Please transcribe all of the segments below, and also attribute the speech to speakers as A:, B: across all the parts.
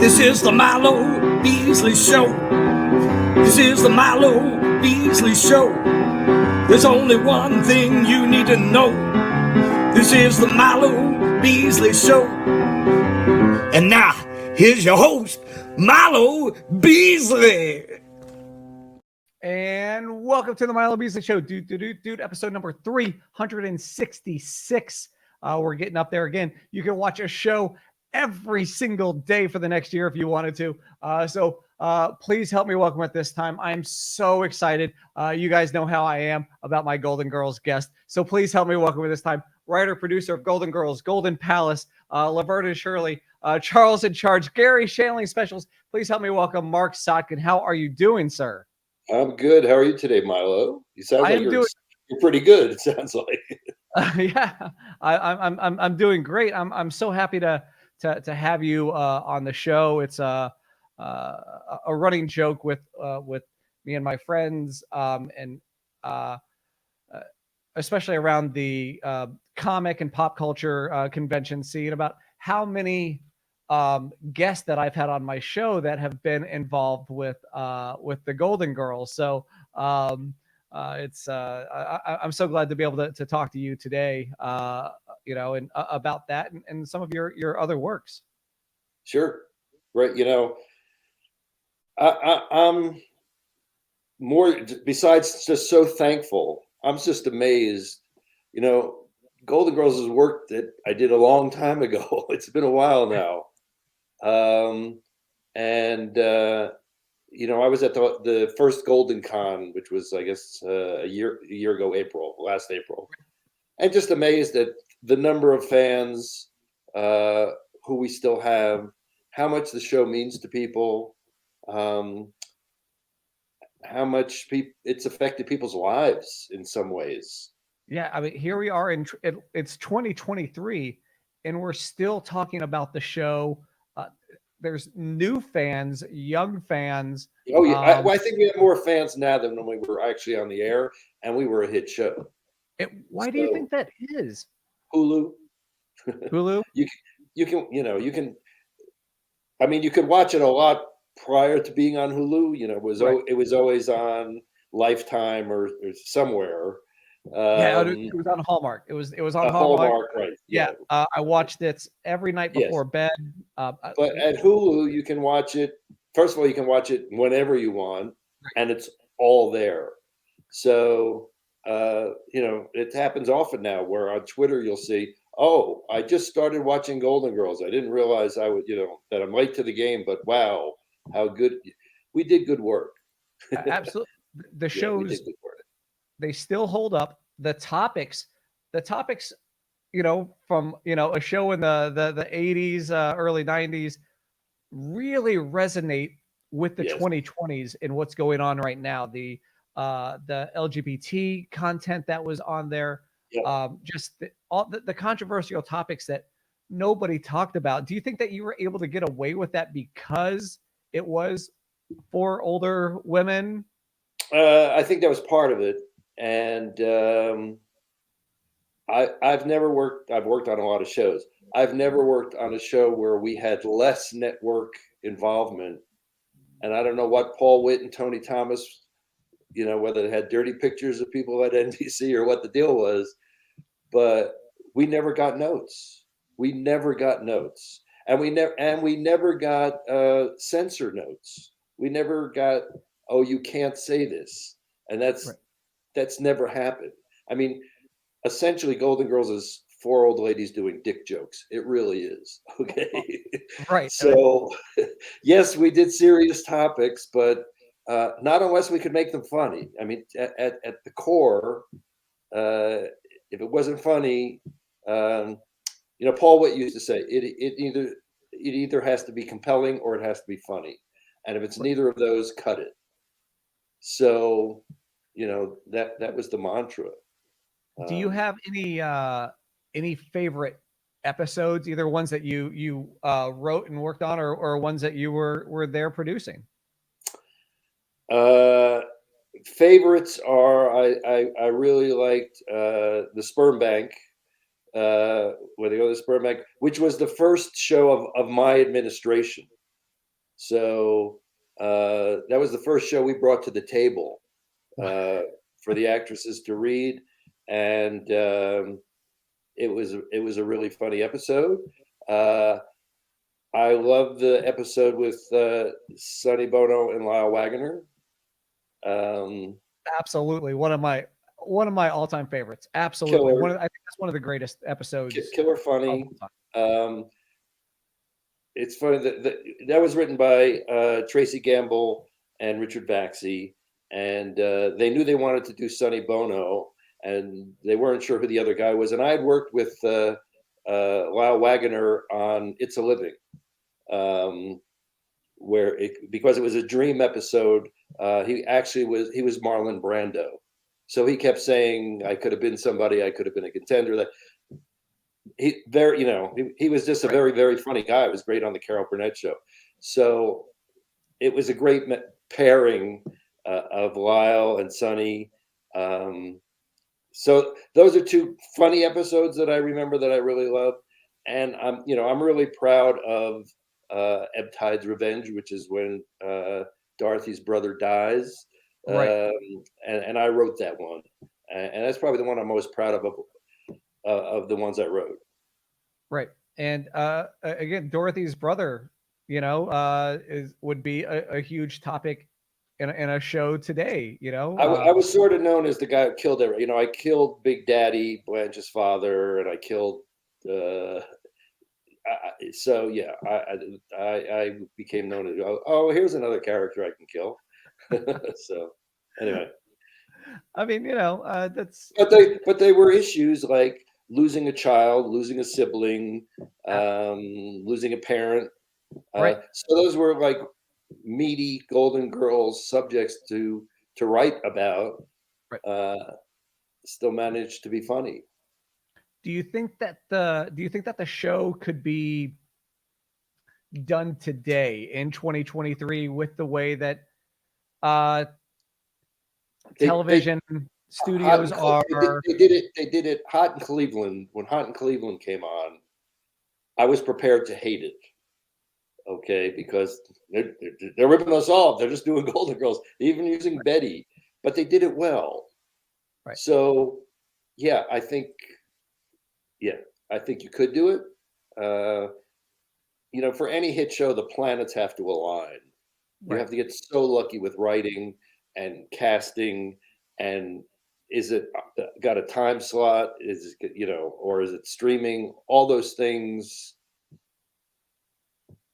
A: This is the Milo Beasley Show. This is the Milo Beasley Show. There's only one thing you need to know. This is the Milo Beasley Show. And now, here's your host, Milo Beasley.
B: And welcome to the Milo Beasley Show, dude, episode number 366. We're getting up there again. You can watch a show every single day for the next year if you wanted to. So please help me welcome at this time. I'm so excited. You guys know how I am about my Golden Girls guest. So please help me welcome at this time. Writer, producer of Golden Girls, Golden Palace, Laverne Shirley, Charles in Charge, Gary Shandling Specials. Please help me welcome Marc Sotkin. How are you doing, sir?
C: I'm good. How are you today, Milo? You sound like you're pretty good. It sounds like.
B: Yeah, I'm doing great. I'm so happy to have you on the show. It's a running joke with me and my friends, and especially around the comic and pop culture convention scene, about how many guests that I've had on my show that have been involved with the Golden Girls. So I'm so glad to be able to talk to you today, and about that and some of your other works.
C: Sure. Right. I'm more, besides just so thankful, I'm just amazed. Golden Girls is work that I did a long time ago. It's been a while now. I was at the first Golden Con, which was, I guess, a year ago, last April, and just amazed at the number of fans who we still have, how much the show means to people, how much it's affected people's lives in some ways.
B: Yeah, I mean, here we are it's 2023, and we're still talking about the show. There's new fans, young fans.
C: Oh yeah, I think we have more fans now than when we were actually on the air, and we were a hit show.
B: Why do you think that is?
C: Hulu.
B: Hulu.
C: you can. I mean, you could watch it a lot prior to being on Hulu. It was always on Lifetime or somewhere.
B: It was on Hallmark. It was on Hallmark,
C: right?
B: Yeah. I watched it every night before bed.
C: But at Hulu, you can watch it. First of all, you can watch it whenever you want, and it's all there. So it happens often now, where on Twitter you'll see, "Oh, I just started watching Golden Girls. I didn't realize I would, that I'm late to the game, but wow, how good we did! Good work."
B: Absolutely, the shows. They still hold up. The topics, from a show in the 80s, early 90s, really resonate with the 2020s and what's going on right now. The LGBT content that was on there, just the controversial topics that nobody talked about. Do you think that you were able to get away with that because it was for older women?
C: I think that was part of it. And I've worked on a lot of shows. I've never worked on a show where we had less network involvement. And I don't know what Paul Witt and Tony Thomas, whether they had dirty pictures of people at NBC or what the deal was, but we never got notes. And we never got censor notes. We never got, "Oh, you can't say this." And that's never happened. I mean, essentially, Golden Girls is four old ladies doing dick jokes. It really is. Okay.
B: Right.
C: So, yes, we did serious topics, but not unless we could make them funny. I mean, at the core, if it wasn't funny, Paul Witt used to say, it either has to be compelling or it has to be funny. And if it's neither of those, cut it. So, that was the mantra.
B: Do you have any favorite episodes, either ones that you wrote and worked on, or ones that you were there producing?
C: Favorites are, I really liked the Sperm Bank, where they go to the Sperm Bank, which was the first show of my administration. So that was the first show we brought to the table for the actresses to read, and it was a really funny episode. I love the episode with Sonny Bono and Lyle Waggoner.
B: Absolutely, one of my all-time favorites. Absolutely,
C: Killer.
B: I think that's one of the greatest episodes.
C: Killer funny. It's funny that was written by Tracy Gamble and Richard Baxey, and they knew they wanted to do Sonny Bono, and they weren't sure who the other guy was. And I had worked with Lyle Waggoner on It's a Living, because it was a dream episode. He was Marlon Brando, so he kept saying, "I could have been somebody. I could have been a contender." That he was just a very, very funny guy. It was great on the Carol Burnett show. So it was a great pairing of Lyle and Sonny. So those are two funny episodes that I remember that I really love. And I'm really proud of Ebb Tide's Revenge, which is when Dorothy's brother dies.
B: Right.
C: And I wrote that one. And that's probably the one I'm most proud of the ones I wrote.
B: Right. And again, Dorothy's brother, would be a huge topic in a show today.
C: I was sort of known as the guy who killed everyone. I killed Big Daddy, Blanche's father, and I killed. So yeah, I became known as, oh, here's another character I can kill. So anyway,
B: I mean, that's.
C: But they were issues like losing a child, losing a sibling, losing a parent.
B: Right.
C: So those were like meaty Golden Girls subjects to write about.
B: Right.
C: Still managed to be funny.
B: Do you think that the show could be done today in 2023 with the way that television studios are?
C: They did it hot in Cleveland. When Hot in Cleveland came on, I was prepared to hate it. Okay, because they're ripping us off. They're just doing Golden Girls, even using Betty, but they did it well.
B: Right.
C: So, yeah, I think you could do it. For any hit show, the planets have to align. You have to get so lucky with writing and casting, and is it got a time slot? Is it, or is it streaming? All those things.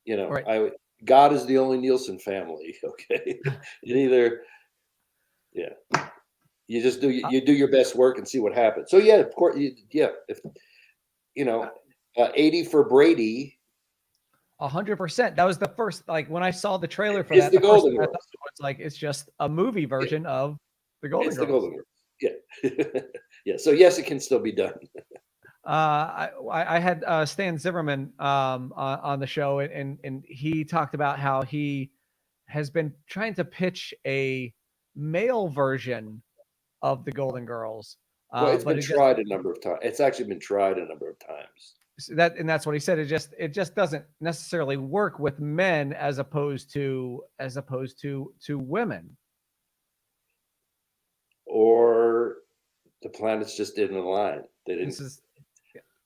B: Right.
C: God is the only Nielsen family. Okay, you just do your best work and see what happens. So yeah, of course, if 80 for Brady.
B: 100%. That was the first, like when I saw the trailer for
C: It's
B: that.
C: The Golden Girls.
B: It's like it's just a movie version of the Golden Girls.
C: The Golden Girls. Yeah, yeah. So yes, it can still be done.
B: I had Stan Zimmerman on the show, and he talked about how he has been trying to pitch a male version of the Golden Girls.
C: Well, it's been tried a number of times. It's actually been tried a number of times.
B: That's what he said. It just doesn't necessarily work with men as opposed to women.
C: Or the planets just didn't align. They didn't.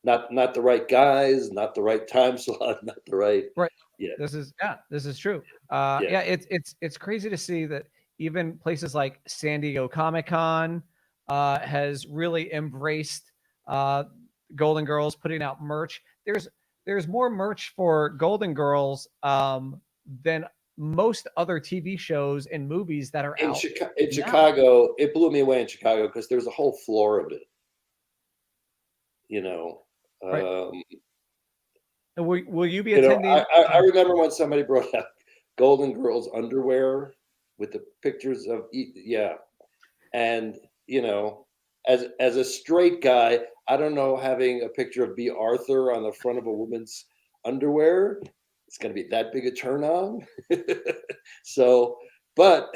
C: Not the right guys, not the right time slot, not the right.
B: Right.
C: Yeah.
B: This is true. It's crazy to see that even places like San Diego Comic-Con has really embraced Golden Girls, putting out merch. There's more merch for Golden Girls than most other TV shows and movies that are out
C: in Chicago. It blew me away in Chicago because there's a whole floor of it.
B: Right. Will you be attending?
C: I remember when somebody brought out Golden Girls underwear with the pictures of and as a straight guy, I don't know, having a picture of B. Arthur on the front of a woman's underwear, it's going to be that big a turn on. So, but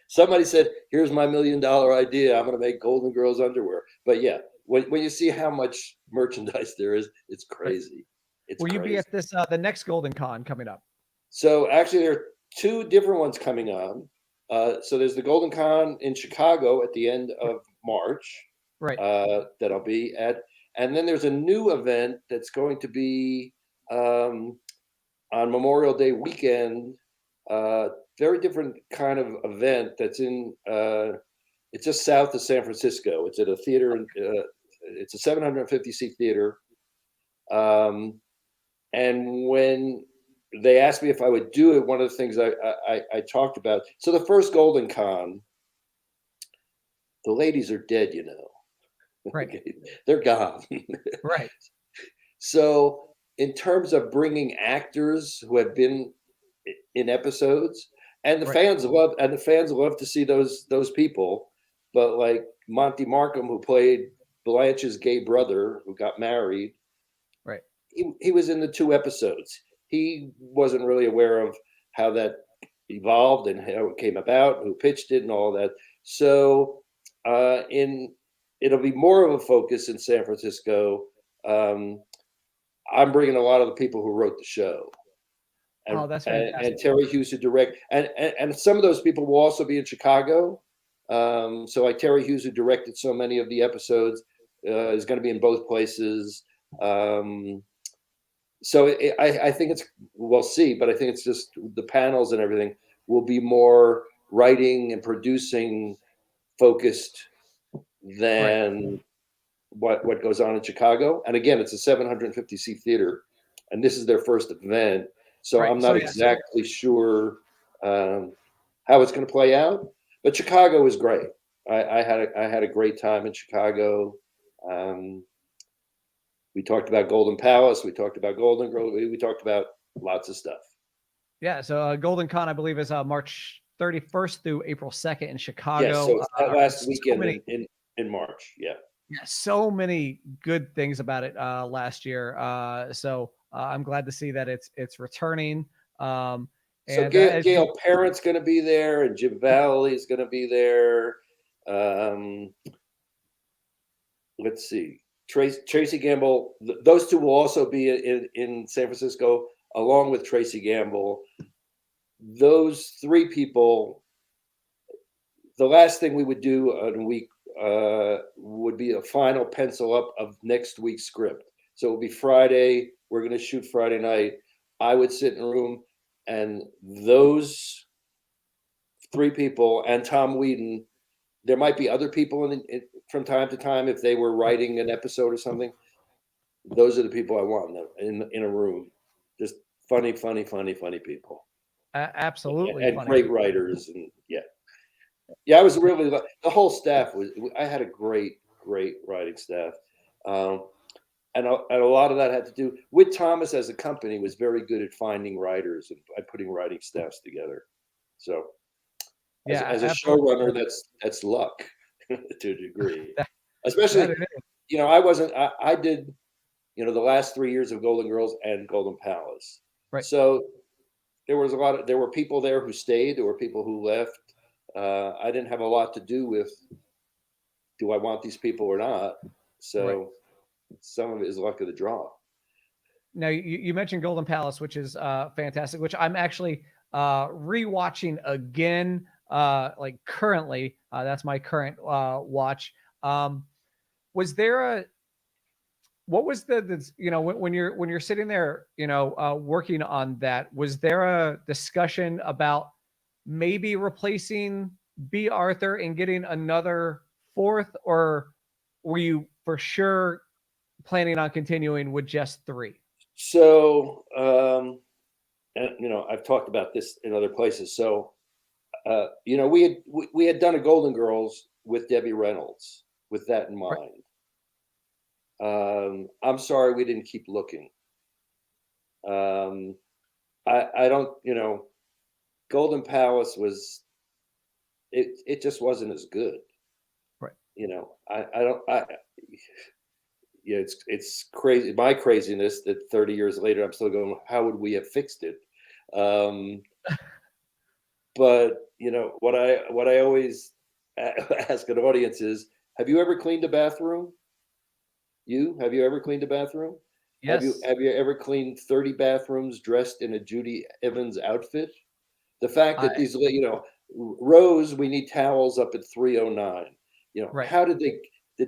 C: somebody said, here's my $1 million idea. I'm going to make Golden Girls underwear. But yeah, when you see how much merchandise there is, it's crazy. It's
B: Will
C: crazy.
B: you be at this the next Golden Con coming up?
C: So actually, there are two different ones coming on. So there's the Golden Con in Chicago at the end of March
B: Right.
C: that I'll be at, and then there's a new event that's going to be on Memorial Day weekend. Very different kind of event that's in. It's just south of San Francisco. It's at a theater. It's a 750-seat theater. And when they asked me if I would do it, one of the things I talked about. So the first Golden Con, the ladies are dead, you know.
B: Right.
C: They're gone.
B: Right.
C: So in terms of bringing actors who have been in episodes, and the
B: Right.
C: fans love to see those people, but like Monty Markham, who played Blanche's gay brother who got married,
B: Right.
C: he was in the 2 episodes. He wasn't really aware of how that evolved and how it came about, who pitched it, and all that. So it'll be more of a focus in San Francisco. I'm bringing a lot of the people who wrote the show. And,
B: Oh, that's fantastic.
C: and Terry Hughes who direct, and some of those people will also be in Chicago. So like Terry Hughes, who directed so many of the episodes, is going to be in both places. So I think we'll see, but I think it's just the panels and everything will be more writing and producing focused than what goes on in Chicago. And again, it's a 750-seat theater, and this is their first event. So I'm not exactly sure how it's going to play out. But Chicago is great. I had a great time in Chicago. We talked about Golden Palace. We talked about Golden Girl. We talked about lots of stuff.
B: Yeah. So Golden Con, I believe, is March 31st through April 2nd in Chicago.
C: Yeah, so it's that last weekend in March. Yeah.
B: Yeah, so many good things about it last year. So I'm glad to see that it's returning.
C: So
B: And
C: Gail Parent's going to be there, and Jim Valley's going to be there. Let's see, Tracy Gamble. Those two will also be in San Francisco, along with Tracy Gamble. Those 3 people. The last thing we would do in a week would be a final pencil up of next week's script. So it'll be Friday. We're going to shoot Friday night. I would sit in a room, and those 3 people and Tom Whedon. There might be other people from time to time if they were writing an episode or something. Those are the people I want in a room. Just funny people.
B: Absolutely,
C: and
B: funny.
C: Great writers, and yeah. I was really the whole staff was. I had a great writing staff, and a lot of that had to do with Thomas as a company was very good at finding writers and putting writing staffs together. So.
B: Yeah,
C: as a showrunner, that's luck to a degree. Especially, I did, the last 3 years of Golden Girls and Golden Palace.
B: Right.
C: So there were people there who stayed. There were people who left. I didn't have a lot to do with, do I want these people or not? So some of it is luck of the draw.
B: Now you mentioned Golden Palace, which is fantastic, which I'm actually rewatching again. Like currently, that's my current watch. Was there what was the when you're sitting there, working on that, was there a discussion about maybe replacing B. Arthur and getting another 4th, or were you for sure planning on continuing with just 3?
C: So, and I've talked about this in other places. So, we had done a Golden Girls with Debbie Reynolds with that in mind. I'm sorry we didn't keep looking. I don't, Golden Palace was, it just wasn't as good.
B: Right.
C: It's crazy. My craziness that 30 years later, I'm still going, how would we have fixed it? But what I always ask an audience is, have you ever cleaned a bathroom? Have you ever cleaned a bathroom?
B: Yes.
C: Have you ever cleaned 30 bathrooms dressed in a Judy Evans outfit? The fact that
B: I
C: these, Rose, we need towels up at 3:09.
B: right.
C: How did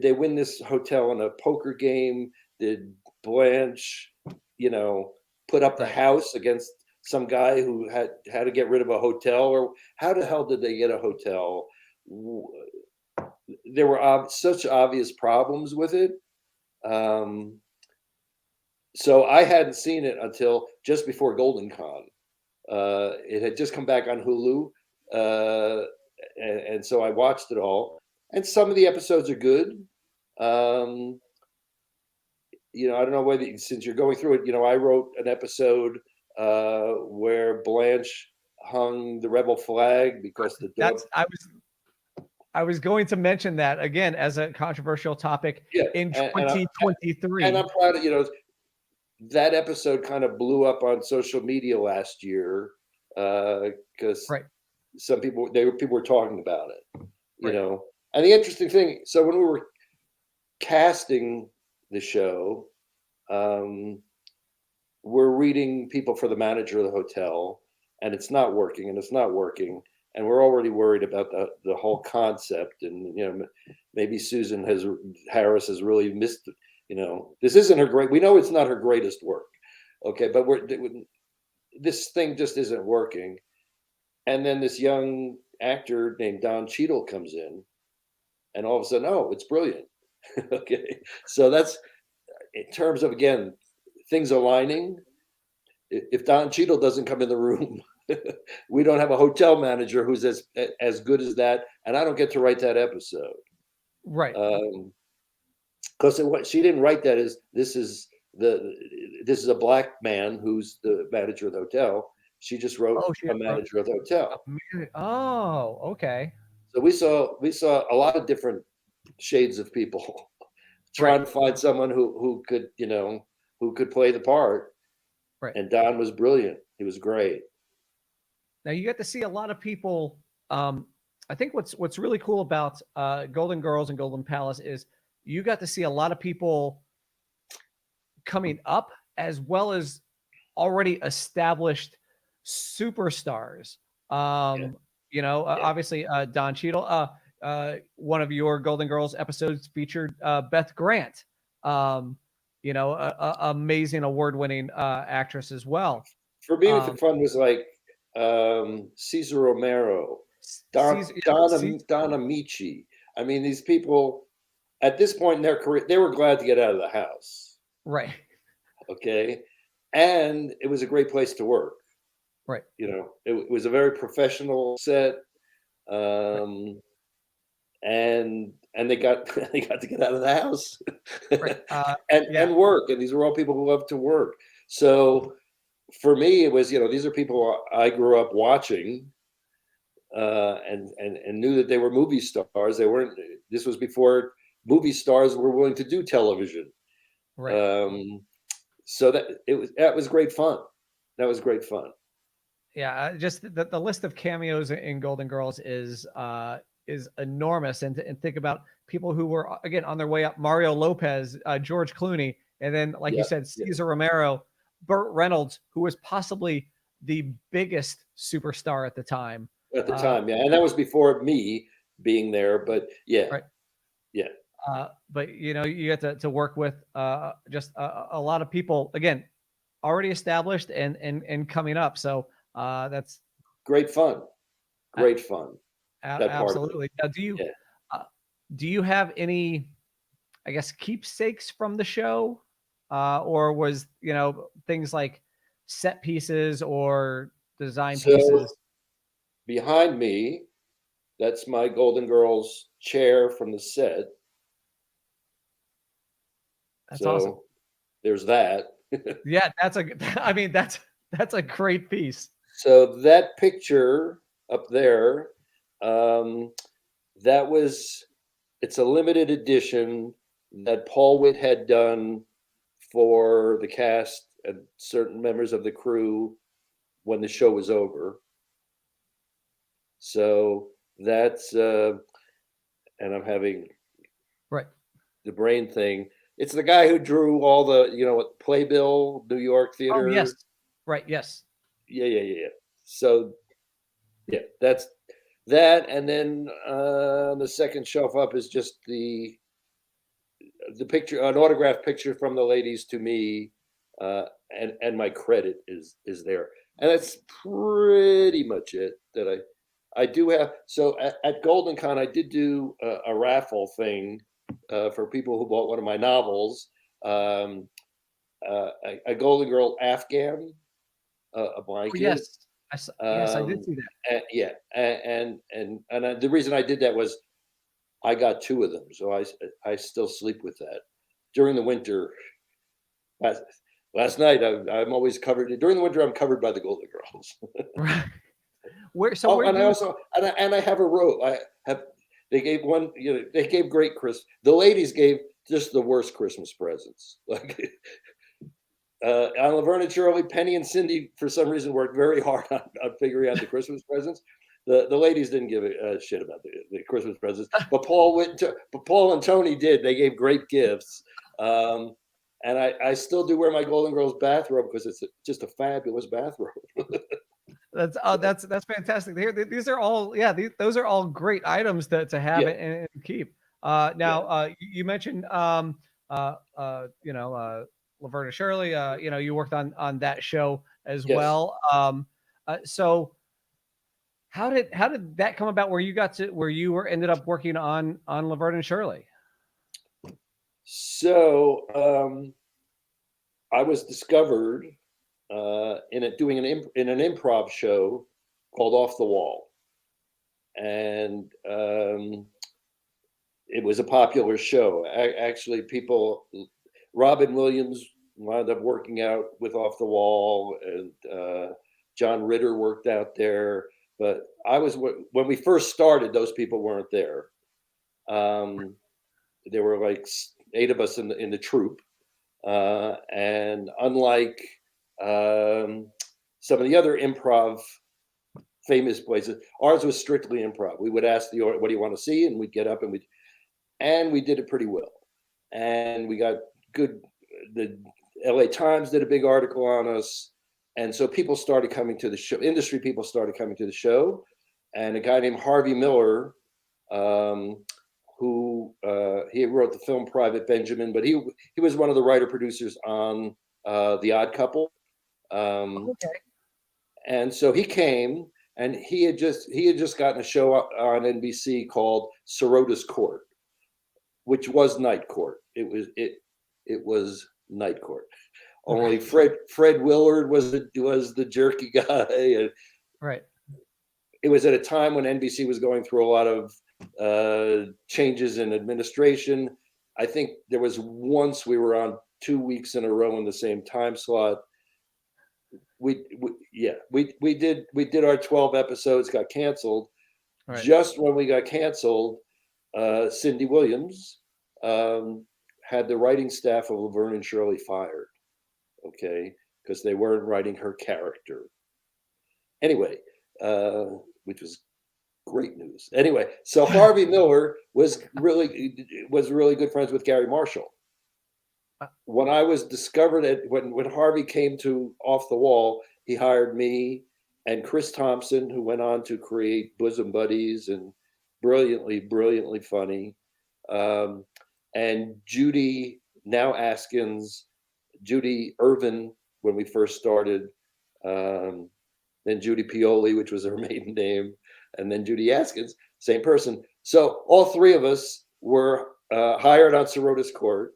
C: they win this hotel in a poker game? Did Blanche, you know, put up the
B: Right.
C: house against some guy who had to get rid of a hotel? Or how the hell did they get a hotel? There were such obvious problems with it. Um, so I hadn't seen it until just before Golden Con. It had just come back on Hulu, and so I watched it all. And some of the episodes are good. Um, I don't know whether, since you're going through it, I wrote an episode where Blanche hung the rebel flag because the dog.
B: That's I was going to mention that again as a controversial topic
C: Yeah,
B: in
C: and
B: 2023.
C: I'm proud of that episode kind of blew up on social media last year because
B: Right.
C: some people were talking about it,
B: Right.
C: And the interesting thing, so when we were casting the show, we're reading people for the manager of the hotel, and it's not working, and it's not working, and we're already worried about the whole concept, and maybe Susan Harris has really missed. This isn't her great. We know it's not her greatest work, okay, but this thing just isn't working. And then this young actor named Don Cheadle comes in, and all of a sudden, oh, it's brilliant. Okay, so that's in terms of, again, things aligning. If Don Cheadle doesn't come in the room, we don't have a hotel manager who's as good as that, and I don't get to write that episode.
B: Right.
C: Because she didn't write that as this is a black man who's the manager of the hotel. She just wrote
B: Oh, she
C: a
B: wrote
C: manager of the hotel.
B: Oh, okay.
C: So we saw a lot of different shades of people trying
B: Right.
C: to find someone who could who could play the part.
B: Right.
C: And Don was brilliant. He was great.
B: Now you get to see a lot of people. I think what's really cool about Golden Girls and Golden Palace is you got to see a lot of people coming up as well as already established superstars.
C: Yeah.
B: Obviously Don Cheadle. One of your Golden Girls episodes featured Beth Grant. Amazing award-winning actress as well.
C: For me, the fun was like Cesar Romero, Donna Amici. I mean, these people at this point in their career, they were glad to get out of the house.
B: Right.
C: Okay. And it was a great place to work.
B: Right.
C: It was a very professional set.
B: Right.
C: And they got to get out of the house
B: Right.
C: and work. And these were all people who love to work. So for me, it was, these are people I grew up watching and knew that they were movie stars. This was before movie stars were willing to do television.
B: Right.
C: So that was great fun. That was great fun.
B: Yeah. Just the list of cameos in Golden Girls is enormous. And think about people who were, again, on their way up: Mario Lopez, George Clooney, and then, like you said, Cesar Romero, Burt Reynolds, who was possibly the biggest superstar at the time.
C: At the time, yeah. And that was before me being there, but yeah.
B: Right.
C: Yeah.
B: But you get to work with just a lot of people, again, already established and coming up. So that's
C: great fun. Great fun.
B: Absolutely. Now, do you have any, I guess, keepsakes from the show, or was things like set pieces or design pieces?
C: Behind me, that's my Golden Girls chair from the set.
B: That's awesome.
C: There's that.
B: Yeah, that's a great piece.
C: So that picture up there, it's a limited edition that Paul Witt had done for the cast and certain members of the crew when the show was over. So that's and I'm having
B: right
C: the brain thing. It's the guy who drew all the, Playbill, New York
B: Oh, yes.
C: Theater.
B: Right. Yes.
C: Yeah. So yeah, that's that. And then the second shelf up is just the picture, an autographed picture from the ladies to me, and my credit is there, and that's pretty much it that I do have. So at Golden Con, I did do a raffle thing for people who bought one of my novels, um, a Golden Girl Afghan, a
B: Oh,
C: blanket.
B: yes. Yes, I did see that.
C: Yeah, the reason I did that was I got two of them, so I still sleep with that during the winter. Last, last night I'm always covered during the winter. I'm covered by the Golden Girls.
B: Right. Where? So
C: Oh,
B: where
C: and
B: do
C: I
B: you?
C: also and I have a robe. I have. They gave one. They gave great Chris. The ladies gave just the worst Christmas presents. Like on Laverne and Shirley, Penny and Cindy for some reason worked very hard on figuring out the Christmas presents. The ladies didn't give a shit about the Christmas presents, but Paul and Tony did. They gave great gifts. And I still do wear my Golden Girls bathrobe because it's just a fabulous bathrobe.
B: That's fantastic. These are all those are all great items to have
C: Yeah,
B: and keep.
C: yeah,
B: Now you mentioned Laverne and Shirley. You worked on that show as
C: yes.
B: well. So how did that come about? Where you were ended up working on Laverne and Shirley?
C: So I was discovered doing in an improv show called Off the Wall, and it was a popular show. Actually, Robin Williams wound up working out with Off the Wall, and John Ritter worked out there. But when we first started, those people weren't there. There were like 8 of us in the troupe, and unlike some of the other improv famous places, ours was strictly improv. We would ask the what do you want to see, and we'd get up and we did it pretty well, and we got good. The LA Times did a big article on us, and so people started coming to the show. Industry people started coming to the show, and a guy named Harvey Miller, who he wrote the film Private Benjamin, but he was one of the writer producers on The Odd Couple,
B: Okay.
C: and so he came, and he had just gotten a show on NBC called Sorota's Court, which was Night Court. It was Night Court. Only Fred Willard was the jerky guy, and
B: Right.
C: it was at a time when NBC was going through a lot of changes in administration. I think there was once we were on 2 weeks in a row in the same time slot. We did our 12 episodes, got canceled.
B: Right.
C: Just when we got canceled, Cindy Williams had the writing staff of Laverne and Shirley fired, okay, because they weren't writing her character. Anyway, which was great news. Anyway, so Harvey Miller was really good friends with Gary Marshall. When I was discovered when Harvey came to Off the Wall, he hired me and Chris Thompson, who went on to create Bosom Buddies and brilliantly funny, and Judy Judy Irvin when we first started, then Judy Pioli, which was her maiden name, and then Judy Askins, same person. So all 3 of us were hired on Sorota's Court.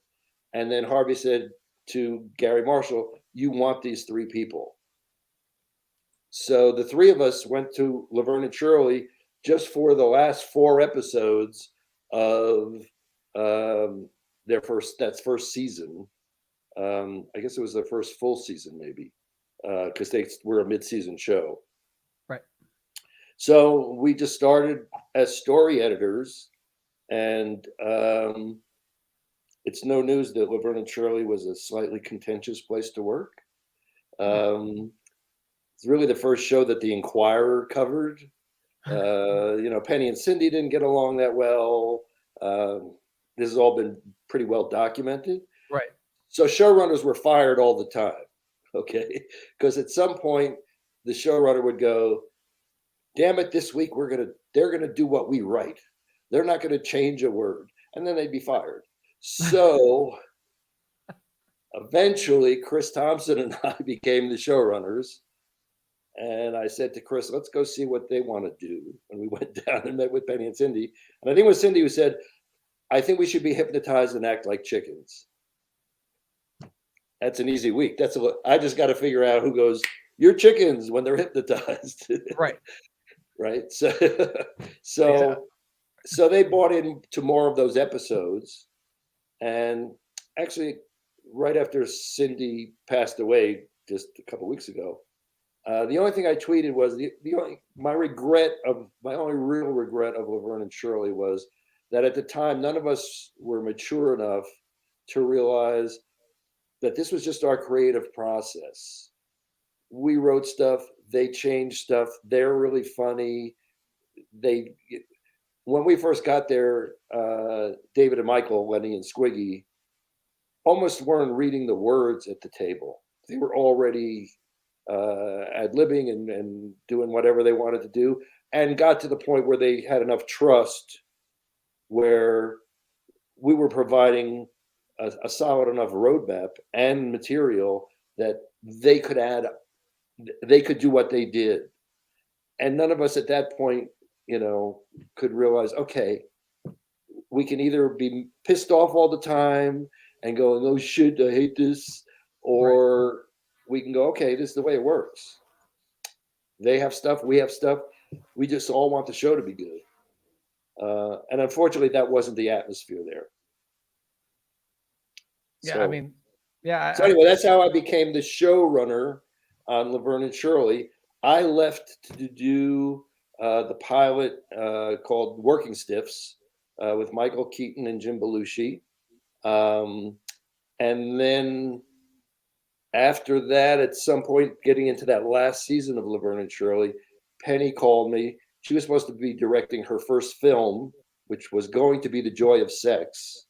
C: And then Harvey said to Gary Marshall, "You want these 3 people." So the 3 of us went to Laverne and Shirley just for the last 4 episodes of their first season. I guess it was their first full season, maybe, because they were a mid-season show.
B: Right.
C: So we just started as story editors, and it's no news that Laverne and Shirley was a slightly contentious place to work. It's really the first show that the Inquirer covered. Penny and Cindy didn't get along that well. This has all been pretty well documented.
B: Right.
C: So showrunners were fired all the time, okay? Because at some point the showrunner would go, "Damn it, this week they're gonna do what we write. They're not gonna change a word," and then they'd be fired. So eventually, Chris Thompson and I became the showrunners, and I said to Chris, "Let's go see what they want to do." And we went down and met with Penny and Cindy, and I think it was Cindy who said, "I think we should be hypnotized and act like chickens." That's an easy week. I just got to figure out who goes, "You're chickens," when they're hypnotized.
B: Right.
C: Right. So,
B: Exactly.
C: so they bought into more of those episodes. And actually, right after Cindy passed away just a couple weeks ago, the only thing I tweeted was my only real regret of Laverne and Shirley was that at the time, none of us were mature enough to realize that this was just our creative process. We wrote stuff, they changed stuff, they're really funny. When we first got there, David and Michael, Lenny and Squiggy, almost weren't reading the words at the table. They were already ad-libbing and doing whatever they wanted to do, and got to the point where they had enough trust where we were providing a solid enough roadmap and material that they could do what they did. And none of us at that point, could realize, okay, we can either be pissed off all the time and going, "Oh shit, I hate this," or we can go, "Okay, this is the way it works. They have stuff, we have stuff. We just all want the show to be good." And unfortunately, that wasn't the atmosphere there.
B: Yeah.
C: So,
B: I mean, yeah.
C: so anyway, that's how I became the showrunner on Laverne and Shirley. I left to do the pilot called Working Stiffs with Michael Keaton and Jim Belushi. And then after that, at some point, getting into that last season of Laverne and Shirley, Penny called me. She was supposed to be directing her first film, which was going to be The Joy of Sex.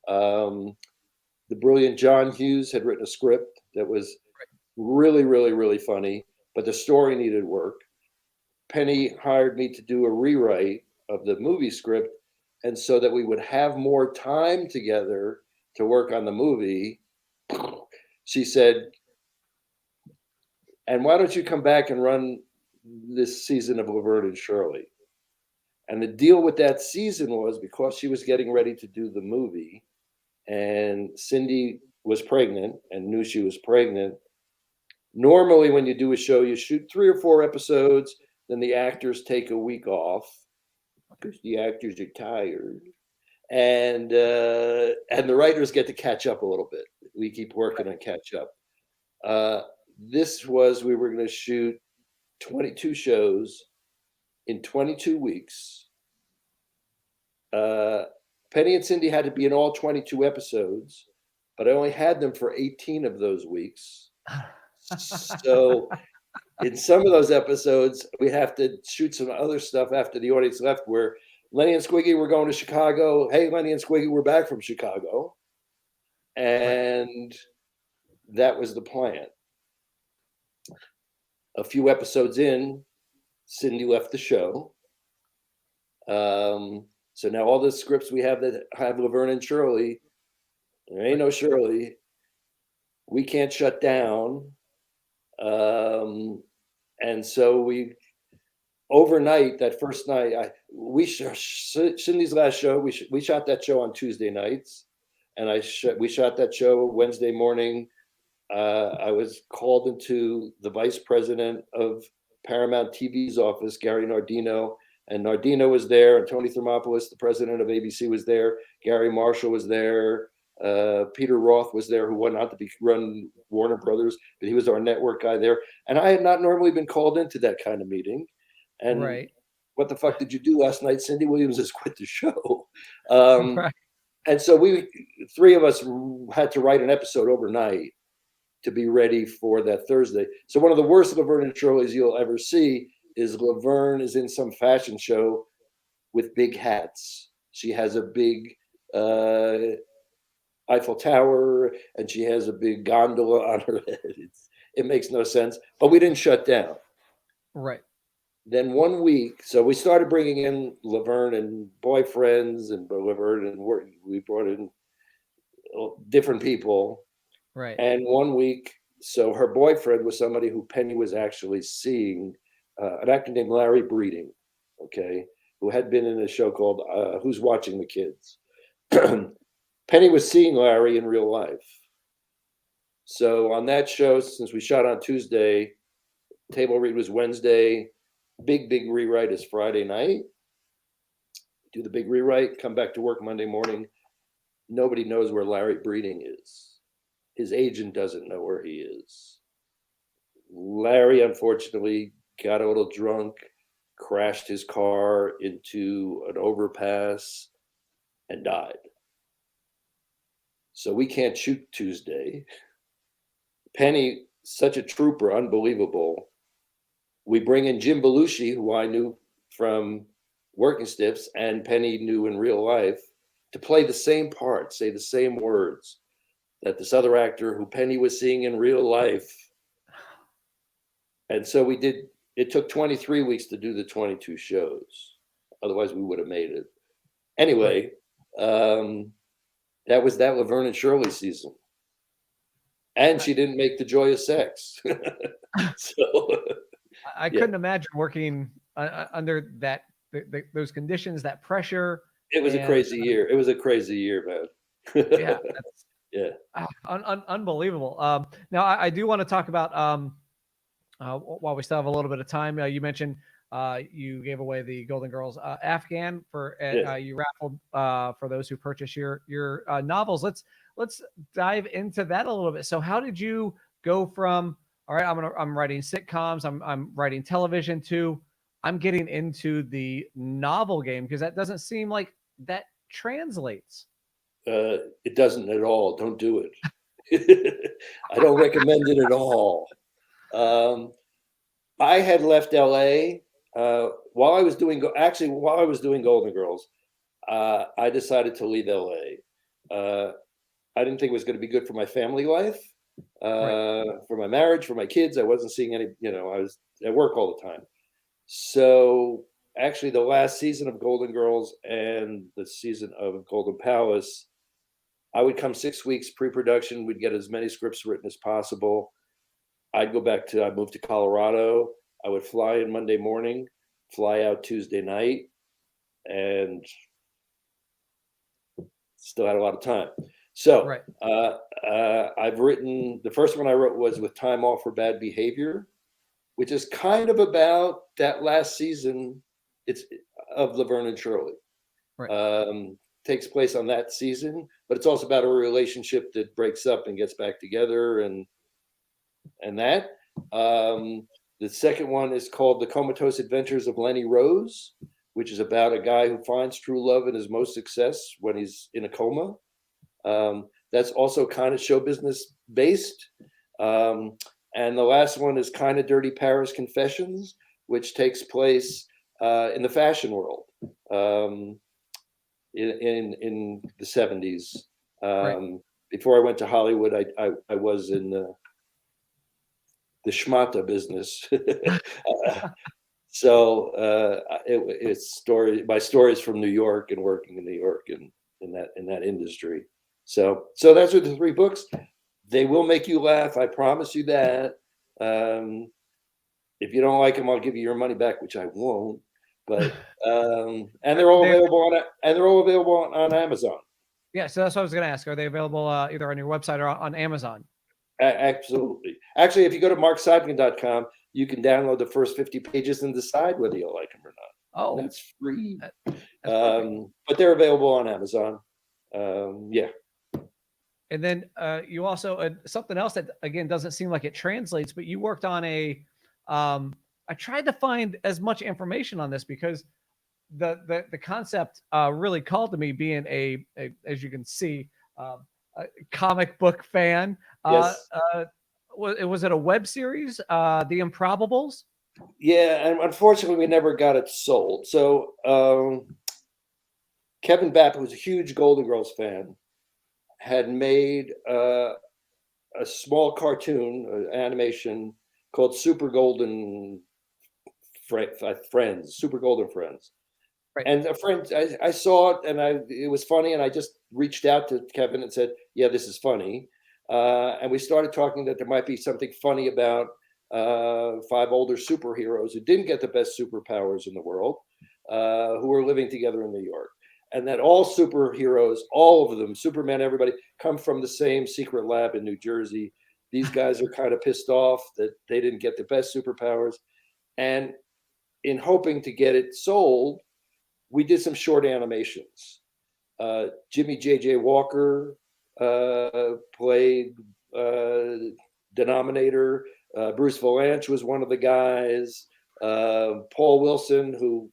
C: The brilliant John Hughes had written a script that was really, really, really funny, but the story needed work. Penny hired me to do a rewrite of the movie script, and so that we would have more time together to work on the movie, she said, "And why don't you come back and run this season of Laverne and Shirley?" And the deal with that season was, because she was getting ready to do the movie and Cindy was pregnant and knew she was pregnant, normally when you do a show, you shoot 3 or 4 episodes, then the actors take a week off because the actors are tired, and the writers get to catch up a little bit. We keep working on catch up. We were going to shoot 22 shows in 22 weeks. Penny and Cindy had to be in all 22 episodes, but I only had them for 18 of those weeks. So in some of those episodes, we have to shoot some other stuff after the audience left, where Lenny and Squiggy were going to Chicago. "Hey, Lenny and Squiggy, we're back from Chicago." And that was the plan. A few episodes in, Cindy left the show. So now all the scripts we have that have Laverne and Shirley, there ain't no Shirley. We can't shut down. And so overnight, that first night, Cindy's last show, we shot that show on Tuesday nights, and we shot that show Wednesday morning. I was called into the vice president of Paramount TV's office, Gary Nardino, and Nardino was there, and Tony Thermopoulos, the president of ABC, was there. Gary Marshall was there. Peter Roth was there, who went on to run Warner Brothers, but he was our network guy there. And I had not normally been called into that kind of meeting. And what the fuck did you do last night? Cindy Williams has quit the show. And so 3 of us had to write an episode overnight to be ready for that Thursday. So one of the worst Laverne and Shirley's you'll ever see is Laverne is in some fashion show with big hats. She has a big Eiffel Tower, and she has a big gondola on her head. It makes no sense, but we didn't shut down.
B: Right.
C: Then 1 week, so we started bringing in Laverne and boyfriends and Laverne, and we brought in different people.
B: Right.
C: And 1 week, so her boyfriend was somebody who Penny was actually seeing, an actor named Larry Breeding, okay, who had been in a show called Who's Watching the Kids. Penny was seeing Larry in real life. So on that show, since we shot on Tuesday, table read was Wednesday, big rewrite is Friday night. Do the big rewrite, come back to work Monday morning. Nobody knows where Larry Breeding is. His agent doesn't know where he is. Larry, unfortunately, got a little drunk, crashed his car into an overpass, and died. So we can't shoot Tuesday. Penny, such a trooper, unbelievable. We bring in Jim Belushi, who I knew from Working Stiffs and Penny knew in real life, to play the same part, say the same words that this other actor who Penny was seeing in real life. And so we did, it took 23 weeks to do the 22 shows. Otherwise we would have made it. Anyway, that was that Laverne and Shirley season. And she didn't make The Joy of Sex. So
B: I couldn't imagine working under those conditions, that pressure.
C: It was a crazy year. It was a crazy year, man.
B: Yeah.
C: Yeah.
B: Unbelievable. Now I do want to talk about, while we still have a little bit of time, you mentioned you gave away the Golden Girls Afghan for you raffled for those who purchase your novels. Let's dive into that a little bit. So how did you go from, all right, I'm writing sitcoms, I'm writing television, to I'm getting into the novel game? Because that doesn't seem like that translates.
C: It doesn't at all. Don't do it. I don't recommend it at all. I had left LA while I was doing Golden Girls. I decided to leave LA. I didn't think it was going to be good for my family life, for my marriage, for my kids. I wasn't seeing any, I was at work all the time. So actually the last season of Golden Girls and the season of Golden Palace, I would come 6 weeks pre-production. We'd get as many scripts written as possible. I'd moved to Colorado. I would fly in Monday morning, fly out Tuesday night, and still had a lot of time. So I've written, the first one I wrote was With Time Off for Bad Behavior, which is kind of about that last season. It's of Laverne and Shirley. Takes place on that season, but it's also about a relationship that breaks up and gets back together, and that. The second one is called The Comatose Adventures of Lenny Rose, which is about a guy who finds true love and his most success when he's in a coma. That's also kind of show business based. And the last one is Kind of Dirty Paris Confessions, which takes place in the fashion world in the 70s. Before I went to Hollywood, I was in the schmata business. So my stories from New York and working in New York and in that industry. So that's what the 3 books. They will make you laugh. I promise you that. If you don't like them, I'll give you your money back, which I won't. But and they're all available on Amazon.
B: Yeah, so that's what I was going to ask. Are they available either on your website or on Amazon?
C: Absolutely. Actually, if you go to marcsotkin.com, you can download the first 50 pages and decide whether you like them or not.
B: Oh,
C: that's free.
B: That's
C: but they're available on Amazon. Yeah.
B: And then you also something else that again doesn't seem like it translates, but you worked on I tried to find as much information on this because the concept really called to me, being a as you can see, a comic book fan.
C: Yes.
B: Was it a web series, The Improbables?
C: Yeah, and unfortunately we never got it sold. So Kevin Bapp, who's a huge Golden Girls fan, had made a small cartoon animation called Super Golden Friends, Super Golden Friends.
B: Right.
C: And a friend, I saw it, and it was funny, and I just reached out to Kevin and said, "Yeah, this is funny." And we started talking that there might be something funny about 5 older superheroes who didn't get the best superpowers in the world, who were living together in New York, and that all superheroes, all of them, Superman, everybody, come from the same secret lab in New Jersey. These guys are kind of pissed off that they didn't get the best superpowers, and in hoping to get it sold, we did some short animations. Jimmy J.J. Walker played Denominator. Bruce Valanche was one of the guys. Paul Wilson, who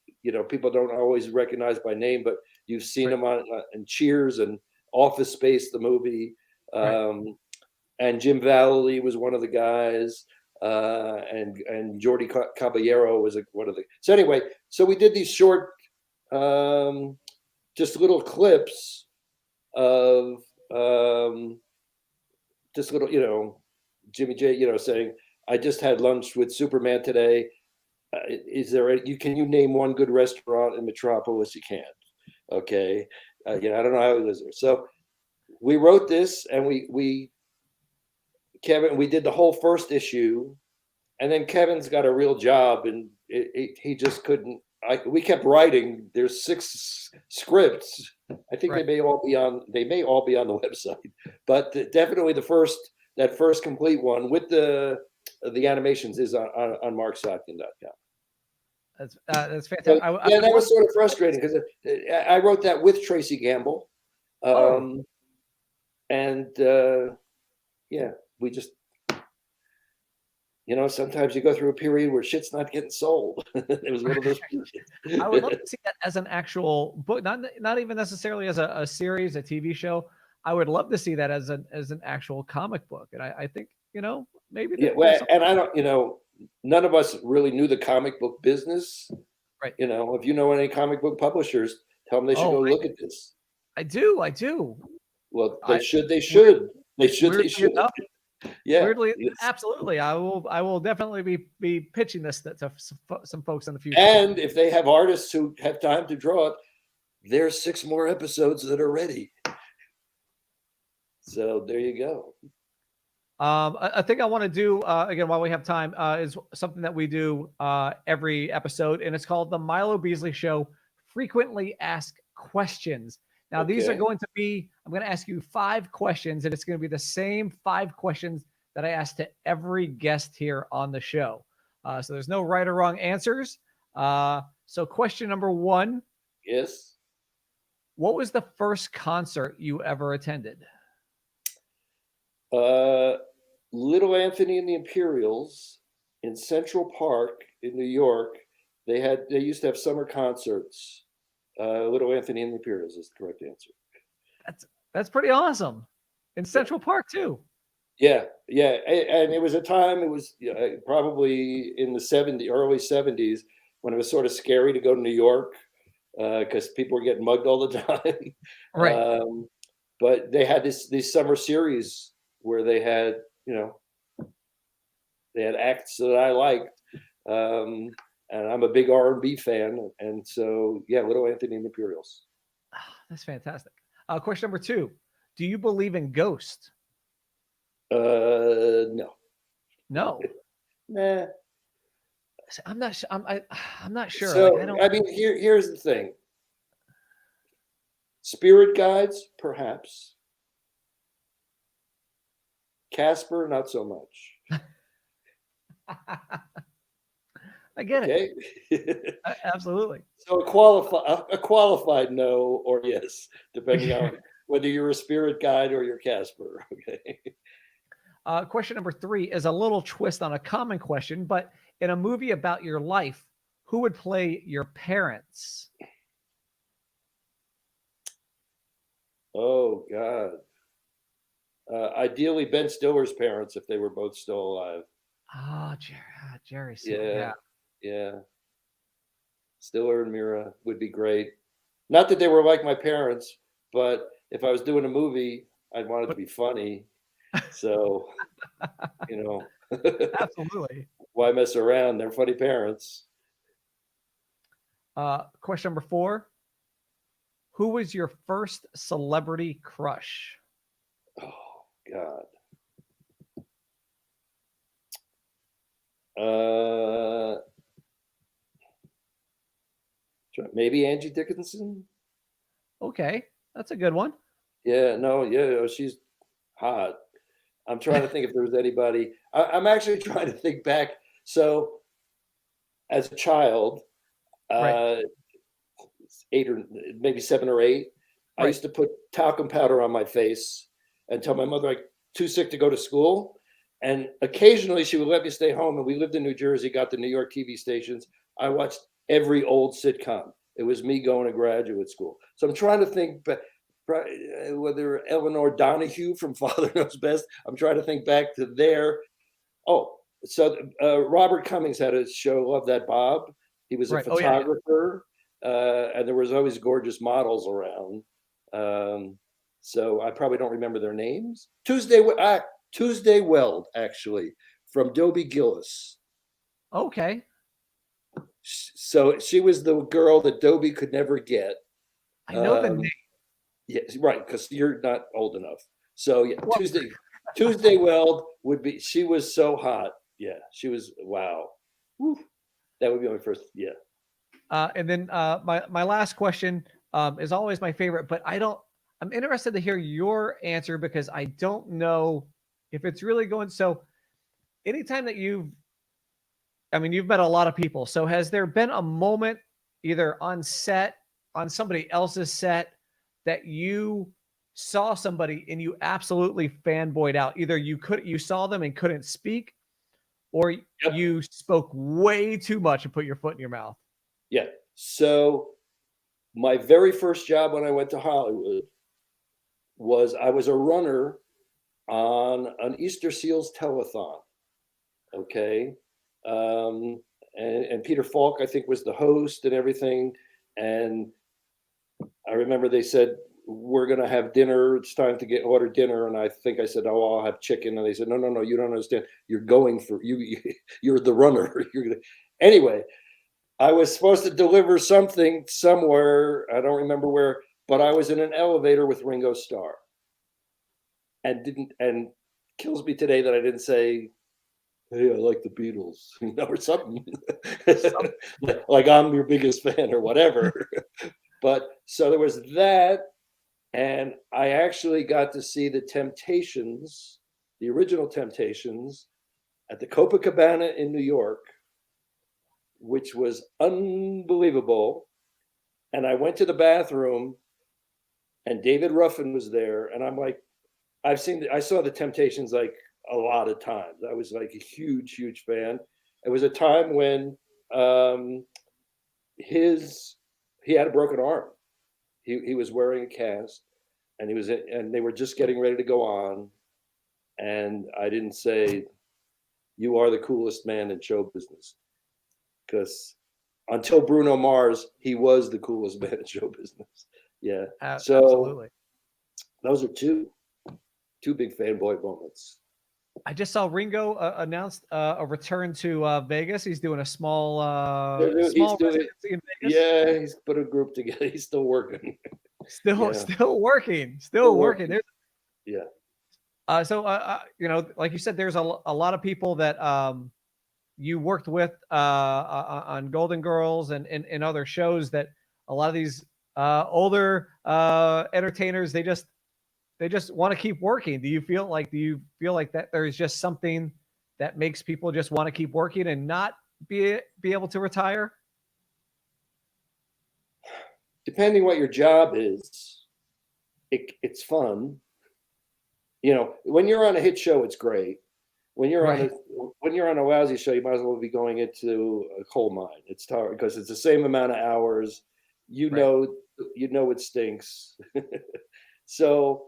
C: people don't always recognize by name, but you've seen him on in Cheers and Office Space, the movie. And Jim Vallely was one of the guys. And Jordi Caballero was one of the. So anyway, so we did these short, just little clips of just little, Jimmy J, saying, "I just had lunch with Superman today. Can you name one good restaurant in Metropolis? You can't. Okay. I don't know how he lives there." So we wrote this, and Kevin, we did the whole first issue, and then Kevin's got a real job, and he just couldn't. We kept writing. There's 6 scripts. I think they may all be on the website, but definitely that first complete one with the animations is on marcsotkin.com.
B: That's fantastic.
C: That was sort of frustrating because I wrote that with Tracy Gamble, and we just. Sometimes you go through a period where shit's not getting sold. It was one of those periods.
B: I would love to see that as an actual book, not even necessarily as a series, a TV show. I would love to see that as an actual comic book. And I think, maybe.
C: Yeah, and I don't, none of us really knew the comic book business.
B: Right.
C: If you know any comic book publishers, tell them they should go look at this.
B: I do.
C: Well, they should. Yeah.
B: Weirdly, absolutely. I will definitely be pitching this to some folks in the future.
C: And if they have artists who have time to draw it, there's 6 more episodes that are ready. So there you go.
B: I think I want to do again while we have time is something that we do every episode, and it's called the Milo Beasley Show Frequently Asked Questions. Now, these are going to be, I'm going to ask you 5 questions, and it's going to be the same 5 questions that I asked to every guest here on the show. So there's no right or wrong answers. So question number 1.
C: Yes.
B: What was the first concert you ever attended?
C: Little Anthony and the Imperials in Central Park in New York. They used to have summer concerts. Little Anthony and the Imperials is the correct answer.
B: That's pretty awesome. In Central Park too.
C: Yeah, and it was a time. It was probably in the early 70s when it was sort of scary to go to New York because people were getting mugged all the time.
B: Right.
C: But they had this summer series where they had acts that I liked. And I'm a big R&B fan, and so Little Anthony and the Imperials.
B: That's fantastic. Question number 2: do you believe in ghosts?
C: No.
B: No.
C: Nah.
B: I'm not sure. I'm not sure.
C: So here's the thing. Spirit guides, perhaps. Casper, not so much.
B: I get it.
C: Okay.
B: Absolutely.
C: So a qualified no or yes, depending on whether you're a spirit guide or you're Casper. Okay.
B: Question number 3 is a little twist on a common question, but in a movie about your life, who would play your parents?
C: Oh God. Ideally, Ben Stiller's parents, if they were both still alive.
B: Oh, Jerry.
C: Yeah. Stiller and Mira would be great. Not that they were like my parents, but if I was doing a movie, I want it to be funny. So, you know,
B: Absolutely.
C: why mess around? They're funny parents.
B: Question number 4. Who was your first celebrity crush?
C: Oh God. Uh, maybe Angie Dickinson.
B: Okay, that's a good one.
C: Yeah, no, yeah, she's hot. I'm trying to think if there was anybody. I'm actually trying to think back. So, as a child,
B: Right.
C: uh, 8 or maybe 7 or 8, I
B: Right.
C: used to put talcum powder on my face and tell my mother I'm too sick to go to school. And occasionally she would let me stay home. And we lived in New Jersey, got the New York TV stations. I watched every old sitcom. It was me going to graduate school. So I'm trying to think whether Eleanor Donahue from Father Knows Best. I'm trying to think back to there. Oh, so Robert Cummings had a show, Love That Bob. He was a
B: Right. Oh, yeah, yeah.
C: photographer, and there was always gorgeous models around. So I probably don't remember their names. Tuesday Weld, actually, from Dobie Gillis.
B: Okay.
C: So she was the girl that Dobie could never get.
B: I know the name.
C: Yeah, right, because you're not old enough. So yeah,
B: Well,
C: Tuesday Weld would be. She was so hot. Yeah, she was. Wow. Woo. That would be my first. Yeah.
B: And then my last question is always my favorite, but I'm interested to hear your answer because I don't know if it's really going. So anytime that you've met a lot of people. So has there been a moment either on set, on somebody else's set, that you saw somebody and you absolutely fanboyed out? Either you saw them and couldn't speak, or
C: Yep.
B: you spoke way too much and put your foot in your mouth.
C: Yeah. So my very first job when I went to Hollywood was I was a runner on an Easter Seals telethon. Okay. And Peter Falk, I think, was the host and everything. And I remember they said, we're going to have dinner. It's time to order dinner. And I think I said, oh, I'll have chicken. And they said, no, you don't understand. You're going for you're the runner. Anyway, I was supposed to deliver something somewhere. I don't remember where, but I was in an elevator with Ringo Starr and kills me today that I didn't say, hey, I like the Beatles, or something. like I'm your biggest fan or whatever. But so there was that. And I actually got to see the Temptations, the original Temptations, at the Copacabana in New York, which was unbelievable. And I went to the bathroom and David Ruffin was there. And I'm like, I saw the Temptations like a lot of times. I was like a huge, huge fan. It was a time when he had a broken arm. He was wearing a cast, and they were just getting ready to go on. And I didn't say, you are the coolest man in show business. Because until Bruno Mars, he was the coolest man in show business. Yeah. So
B: Absolutely.
C: those are two big fanboy moments.
B: I just saw Ringo announced a return to Vegas. He's doing a small residency in Vegas.
C: Yeah, he's put a group together. He's still working.
B: Still working. Yeah. So like you said, there's a lot of people that you worked with on Golden Girls and other shows, that a lot of these older entertainers, they just want to keep working. Do you feel like that there's just something that makes people just want to keep working and not be able to retire?
C: Depending what your job is, it's fun. When you're on a hit show, it's great. When you're on a lousy show, you might as well be going into a coal mine. It's tough because it's the same amount of hours. Know it stinks. So,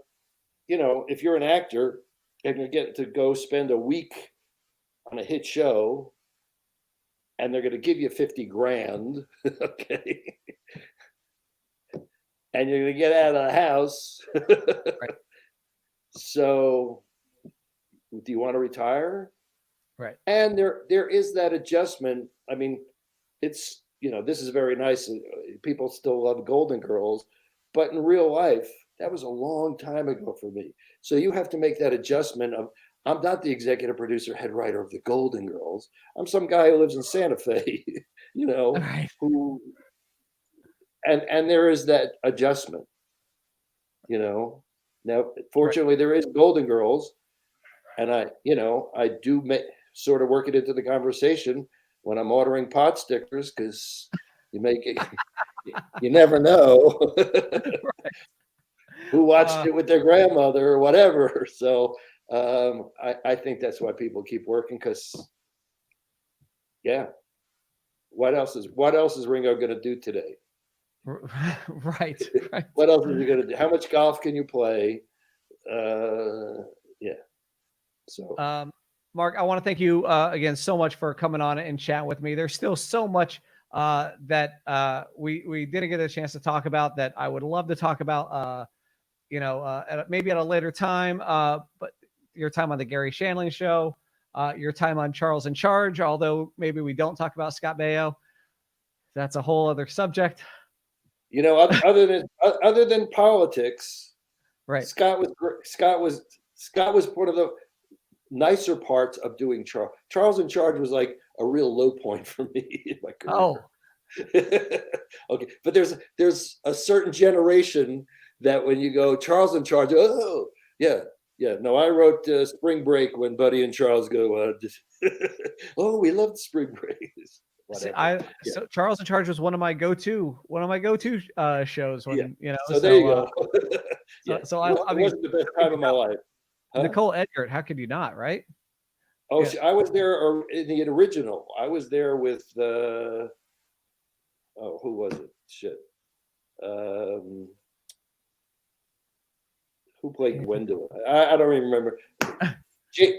C: if you're an actor and you get to go spend a week on a hit show and they're going to give you 50 grand, okay, and you're going to get out of the house, So do you want to retire?
B: Right.
C: And there is that adjustment. I mean, it's, this is very nice. People still love Golden Girls, but in real life, that was a long time ago for me. So you have to make that adjustment of, I'm not the executive producer, head writer of the Golden Girls. I'm some guy who lives in Santa Fe,
B: Right.
C: who, and there is that adjustment, Now, fortunately, there is Golden Girls, and I do sort of work it into the conversation when I'm ordering pot stickers, because you make it, you never know who watched it with their grandmother or whatever. So I think that's why people keep working, because what else is Ringo going to do today?
B: Right.
C: What else is he going to do? How much golf can you play? Yeah. So
B: Marc, I want to thank you again so much for coming on and chatting with me. There's still so much that we didn't get a chance to talk about that I would love to talk about, maybe at a later time. But your time on the Gary Shandling Show, your time on Charles in Charge, although maybe we don't talk about Scott Baio. That's a whole other subject.
C: Other than politics,
B: right?
C: Scott was one of the nicer parts of doing Charles. Charles in Charge was like a real low point for me in my career.
B: Oh,
C: okay, but there's a certain generation that when you go Charles in Charge, oh yeah. No, I wrote Spring Break when Buddy and Charles go. Oh, we loved Spring Break.
B: So Charles in Charge was one of my go-to shows when
C: So there you go.
B: So I mean,
C: it wasn't the best time of my life. Huh?
B: Nicole Edgert, how could you not, right?
C: Oh, I was there in the original. I was there with who was it? Shit. Who played Gwendolyn? I don't even remember.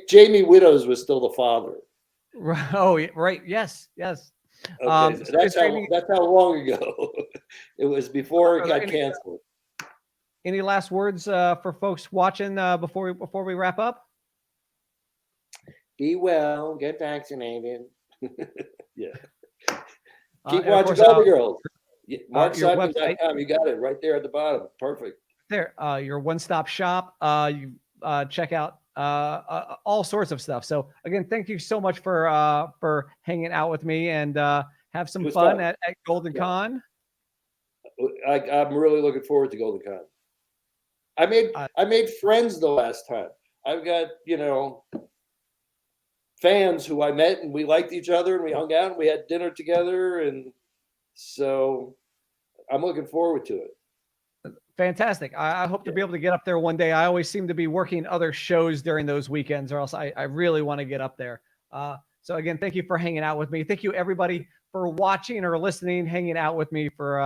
C: Jamie Widows was still the father.
B: Oh, right. Yes.
C: Okay, that's how long ago. It was before it got canceled.
B: Any last words for folks watching before we wrap up?
C: Be well, get vaccinated. Yeah. Keep
B: Of
C: watching
B: course,
C: Golden Girls.
B: website.
C: MarcSotkin.com. You got it right there at the bottom. Perfect.
B: There, your one-stop shop. You check out all sorts of stuff. So again, thank you so much for hanging out with me, and have some fun at Golden Con.
C: I'm really looking forward to Golden Con. I made friends the last time. I've got fans who I met, and we liked each other, and we hung out, and we had dinner together, and so I'm looking forward to it.
B: Fantastic. I hope to be able to get up there one day. I always seem to be working other shows during those weekends, or else I really want to get up there. So again, thank you for hanging out with me. Thank you everybody for watching or listening, hanging out with me for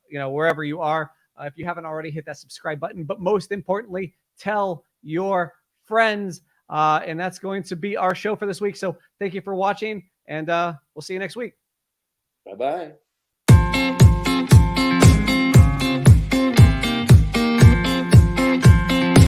B: wherever you are. If you haven't already, hit that subscribe button. But most importantly, tell your friends. And that's going to be our show for this week. So thank you for watching, and we'll see you next week.
C: Bye-bye.